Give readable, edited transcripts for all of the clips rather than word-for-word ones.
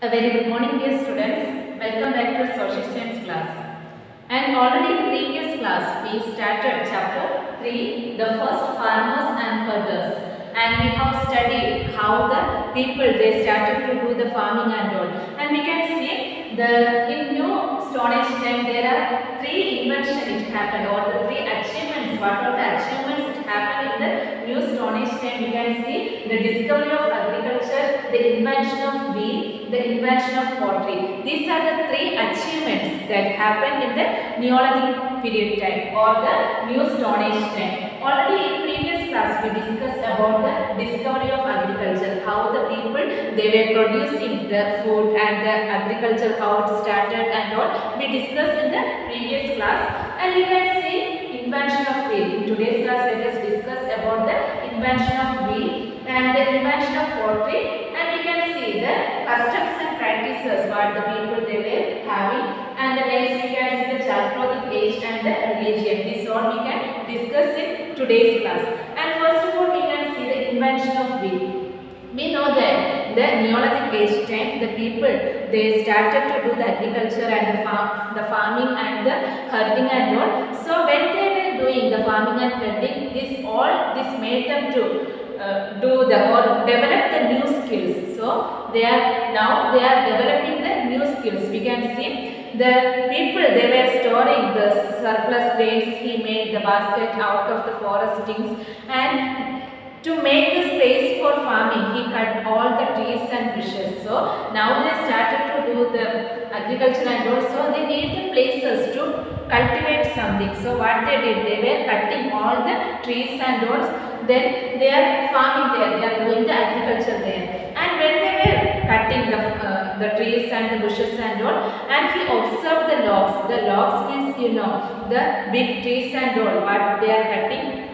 A very good morning, dear students. Welcome back to Social Science class. And already in previous class, we started chapter 3, the first farmers and herders. And we have studied how the people, they started to do the farming and all. And we can see in New Stone Age time, there are 3 inventions it happened, or the 3 achievements. What are the achievements it happened in the New Stone Age time? We can see the discovery of agriculture, the invention of wheel, the invention of pottery. These are the 3 achievements that happened in the Neolithic period time or the New Stone Age time. Already in previous class we discussed about the discovery of agriculture, how the people they were producing the food and the agriculture, how it started and all. We discussed in the previous class, and we can see invention of wheel. In today's class let us discuss about the invention of wheel and the invention of pottery, and we can see the customs and practices what the people they were having, and the next we can see the Chalcolithic age and the religion. This all we can discuss in today's class. And first of all we can see the invention of wheel. We know that the Neolithic age time the people they started to do the agriculture and the farming and the herding and all. So when they were doing the farming and herding, this made them to do the or develop the new skills. So they are developing the new skills. We can see the people they were storing the surplus grains. He made the basket out of the forest things, and to make the space for farming, he cut all the trees and bushes. So now they started to do the agriculture, and also they need the places to cultivate something. So what they did, they were cutting all the trees and all. Then they are farming there, they are doing the agriculture there. And when they were cutting the trees and the bushes and all, and he observed the logs. The logs means the big trees and all what they are cutting.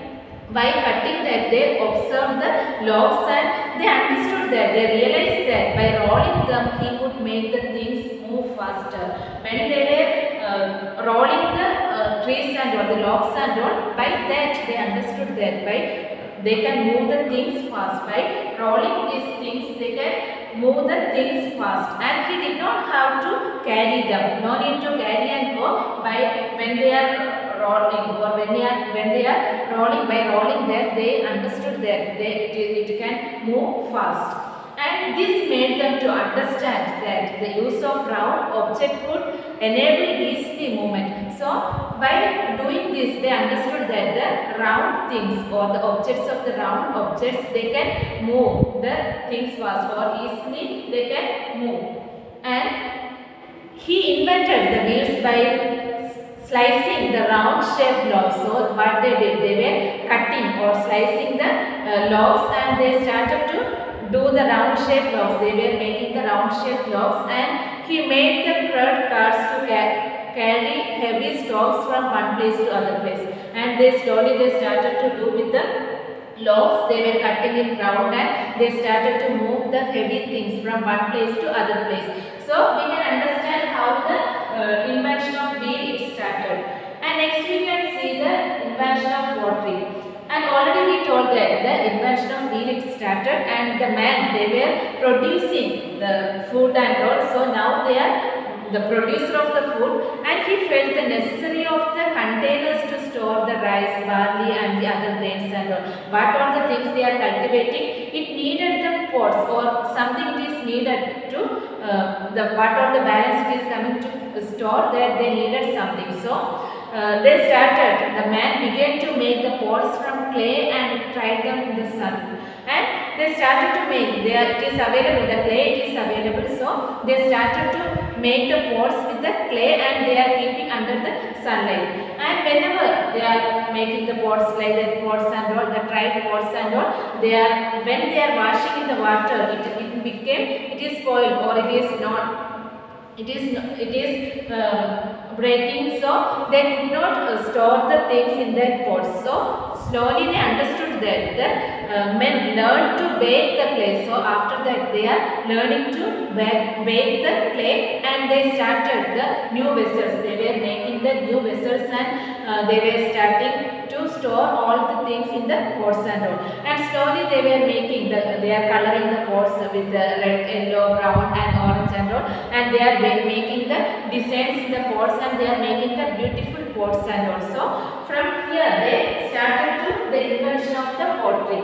By cutting that, they observed the logs and they understood that, they realized that by rolling them, he could make the things move faster. When they were rolling the trees and all, the logs and all, by that they understood that they can move the things fast. By rolling these things, they can move the things fast. And he did not have to carry them. No need to carry and go. By when they are rolling, or when they are rolling, by rolling that they understood that it can move fast. And this made them to understand that the use of round object could enable easy movement. So by doing this, they understood that the round things or the objects of the round objects, they can move the things fast, or easily they can move. And he invented the wheels by slicing the round shaped logs. So what they did, they were cutting or slicing the logs, and they started to do the round shaped logs. They were making the round shaped logs, and he made the cart carts to carry heavy stocks from one place to other place. And they slowly started to do with the logs. They were cutting it round, and they started to move the heavy things from one place to other place. So we can understand how the invention of wheel it started. And next we can see the invention of pottery. And already we told that the invention of wheel it started, and the man they were producing the food and all. So now they are the producer of the food, and he felt the necessary of the containers to store the rice, barley and the other grains and all. What are the things they are cultivating? It needed the pots, or something it is needed to what are the balance it is coming to store, that they needed something. So they started, the man began to make the pots from clay and tried them in the sun. And they started to make, it is available, the clay it is available. So they started to make the pots with the clay, and they are keeping under the sunlight. And whenever they are making the pots like that, pots and all, the dried pots and all, when they are washing in the water, it is spoiled, or it is breaking. So they could not store the things in that pot. So slowly they understood that the men learned to bake the clay. So after that they are learning to bake the clay, and they started the new vessels. They were making the new vessels, and they were starting to to store all the things in the pots and all. And slowly they were making they are coloring the pots with the red, yellow, brown and orange and all, and they are making the designs in the pots, and they are making the beautiful pots. And also from here they started to the invention of the pottery.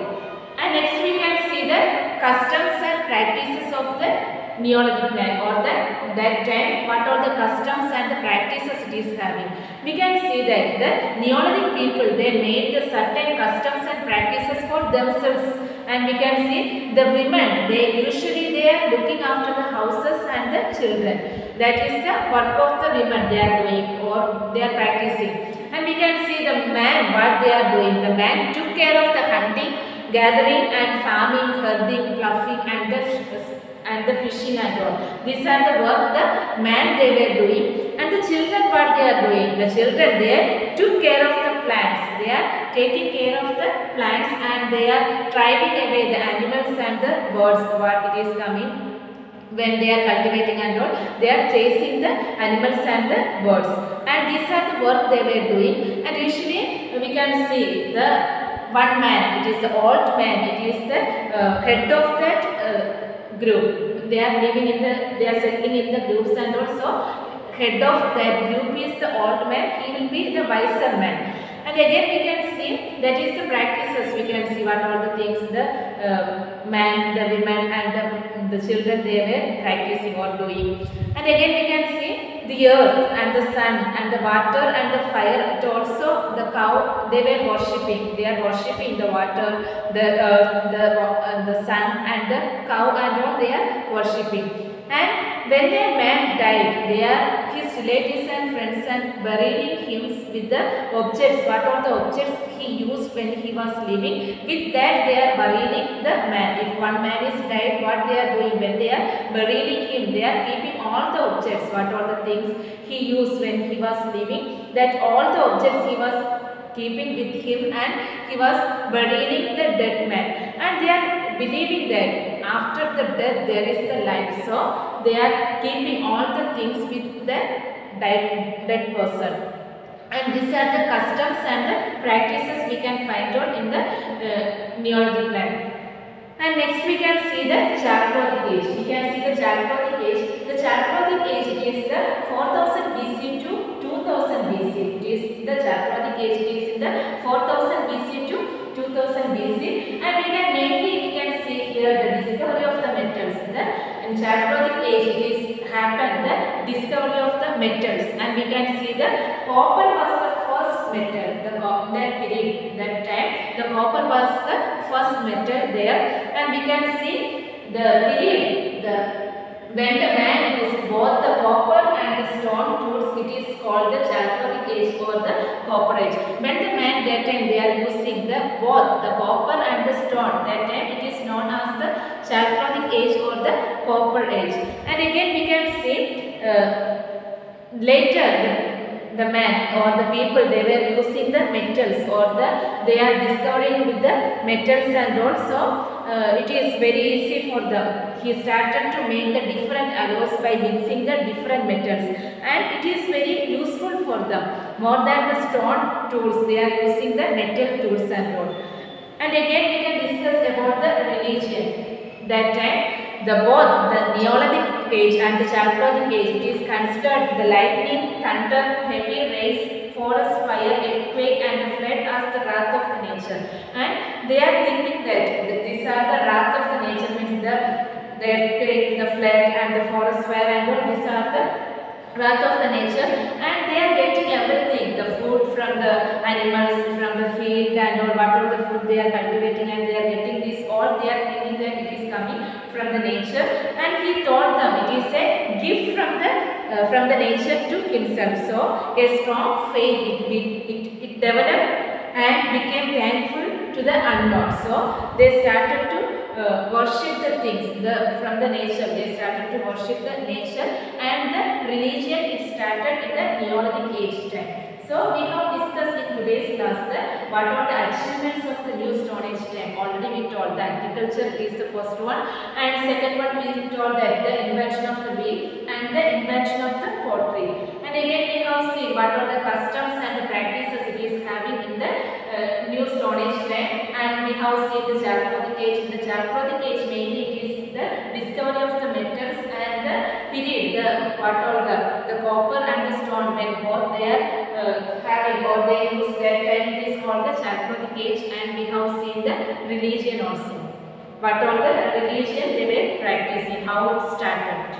And next we can see the customs and practices of the Neolithic man, or that time what are the customs and the practices it is having. We can see that the Neolithic people, they made the certain customs and practices for themselves. And we can see the women, they are looking after the houses and the children. That is the work of the women they are doing, or they are practicing. And we can see the man, what they are doing. The man took care of the hunting, gathering and farming, herding, ploughing and the fishing and all. These are the work the man they were doing. And the children, what they are doing? The children, they took care of the plants. They are taking care of the plants, and they are driving away the animals and the birds what it is coming. When they are cultivating and all, they are chasing the animals and the birds. And these are the work they were doing. And usually we can see the one man, it is the old man, it is the head of that group. They are living in they are settling in the groups, and also head of that group is the old man. He will be the wiser man. And again we can see that is the practices. We can see what all the things the man, the women and the children they were practicing or doing. And again we can see the earth and the sun and the water and the fire. It also the cow they were worshipping. They are worshipping the water, the earth, the sun and the cow and all they are worshipping. And when a man died, they are his relatives and friends and burying him with the objects. What are the objects he used when he was living? With that they are burying the man. If one man is died, what they are doing? When they are burying him, they are keeping all the objects. What are the things he used when he was living? That all the objects he was keeping with him, and he was burying the dead man. And they are believing that after the death there is the life. So they are keeping all the things with the dead person. And these are the customs and the practices we can find out in the Neolithic man. And next we can see the Chalcolithic age. We can see the Chalcolithic age. The Chalcolithic age is the 4000 BC to 2000 BC. It is the Chalcolithic age is in the 4000 BC to 2000 BC. And we can see here the discovery of the metals. In Chalcolithic age it is happened the discovery of the metals. And we can see the copper was the first metal. That period, that time, the copper was the first metal there. And we can see the period when the man used both the copper and the stone tools, it is called the Chalcolithic age or the copper age. When the man, that time they are using both the copper and the stone, that time it is known as the Chalcolithic age or the copper age. And again we can see later the man or the people, they were using the metals, or they are discovering with the metals, and also it is very easy for them. He started to make the different alloys by mixing the different metals, and it is very useful for them. More than the stone tools, they are using the metal tools and all. And again we can discuss about the religion. That time both the Neolithic age and the Chalcolithic age, it is considered the lightning, thunder, heavy rains, forest fire, earthquake and the flood as the wrath of the nature. And they are thinking that these are the wrath of the nature, means the earthquake, the flood and the forest fire and all, these are the wrath of the nature. And they are getting everything, the food from the animals, from the field and all, whatever the food they are cultivating, and they are getting this all, they are thinking that it is coming from the nature. And he told them it is a gift from the nature to himself. So a strong faith it developed and became thankful to the unknown. So they started to worship the things from the nature. They started to worship the nature, and the religion it started in the Neolithic age time. So we have discussed in today's class what are the achievements of the New Stone Age time. Already we told that agriculture is the first one, and second one we told that the invention of the wheel and the invention of the pottery. And again we have seen what are the customs and the practices it is having in the new Stone Age time, and we have seen the Chalcolithic Age. In the Chalcolithic Age, mainly it is the discovery of the metals and the period, the what all the copper and the stone, when both they are having or they use that time, it is called the Chalcolithic Age. And we have seen the religion also. What all the religion they were practicing, how it started.